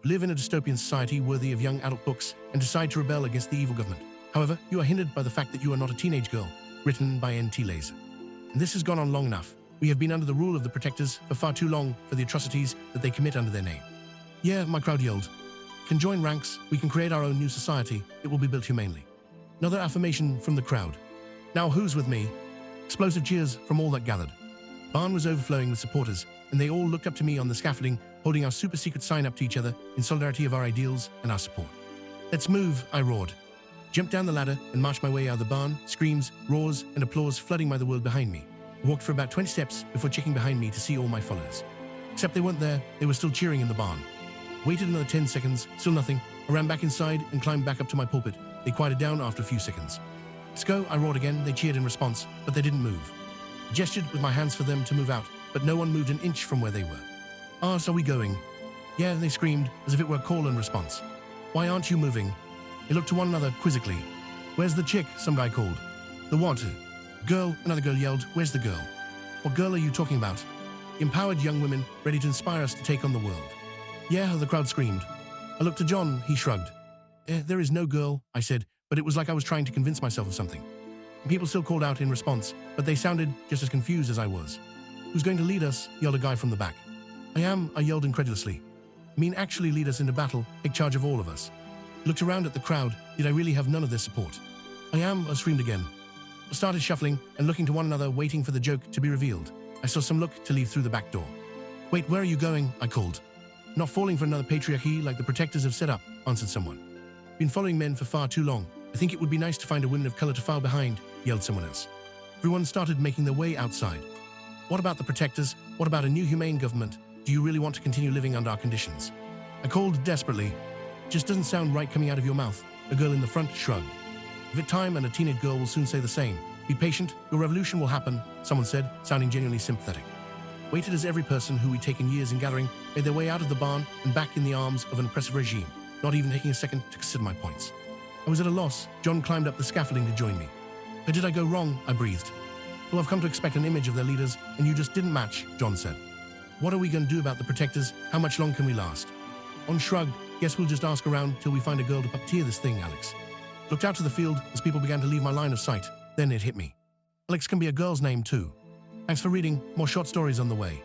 live in a dystopian society worthy of young adult books and decide to rebel against the evil government. However, you are hindered by the fact that you are not a teenage girl, written by N.T. Laser. And this has gone on long enough. We have been under the rule of the Protectors for far too long for the atrocities that they commit under their name. Yeah, my crowd yelled. Can join ranks, we can create our own new society, it will be built humanely. Another affirmation from the crowd. Now who's with me? Explosive cheers from all that gathered. Barn was overflowing with supporters, and they all looked up to me on the scaffolding, holding our super secret sign up to each other in solidarity of our ideals and our support. Let's move, I roared. Jumped down the ladder and marched my way out of the barn, screams, roars, and applause flooding my the world behind me. I walked for about 20 steps before checking behind me to see all my followers. Except they weren't there, they were still cheering in the barn. Waited another 10 seconds, still nothing. I ran back inside and climbed back up to my pulpit. They quieted down after a few seconds. Let's go, I roared again. They cheered in response, but they didn't move. I gestured with my hands for them to move out, but no one moved an inch from where they were. Ah, so we going? Yeah, they screamed, as if it were a call and response. Why aren't you moving? They looked to one another quizzically. Where's the chick? Some guy called. The what? Girl, another girl yelled. Where's the girl? What girl are you talking about? Empowered young women, ready to inspire us to take on the world. Yeah, the crowd screamed. I looked to John, he shrugged. There is no girl, I said, but it was like I was trying to convince myself of something. People still called out in response, but they sounded just as confused as I was. Who's going to lead us? Yelled a guy from the back. I am, I yelled incredulously. I mean actually lead us into battle, take charge of all of us. I looked around at the crowd, yet I really have none of their support. I am, I screamed again. I started shuffling and looking to one another, waiting for the joke to be revealed. I saw some look to leave through the back door. Wait, where are you going? I called. Not falling for another patriarchy like the Protectors have set up, answered someone. Been following men for far too long. I think it would be nice to find a woman of color to follow behind, yelled someone else. Everyone started making their way outside. What about the Protectors? What about a new humane government? Do you really want to continue living under our conditions? I called desperately. It just doesn't sound right coming out of your mouth. A girl in the front shrugged. Give it time and a teenage girl will soon say the same. Be patient, your revolution will happen, someone said, sounding genuinely sympathetic. Waited as every person who we'd taken years in gathering made their way out of the barn and back in the arms of an oppressive regime, not even taking a second to consider my points. I was at a loss. John climbed up the scaffolding to join me. Where did I go wrong? I breathed. Well, I've come to expect an image of their leaders, and you just didn't match, John said. What are we going to do about the Protectors? How much longer can we last? On shrugged, guess we'll just ask around till we find a girl to puppeteer this thing, Alex. Looked out to the field as people began to leave my line of sight. Then it hit me. Alex can be a girl's name too. Thanks for reading. More short stories on the way.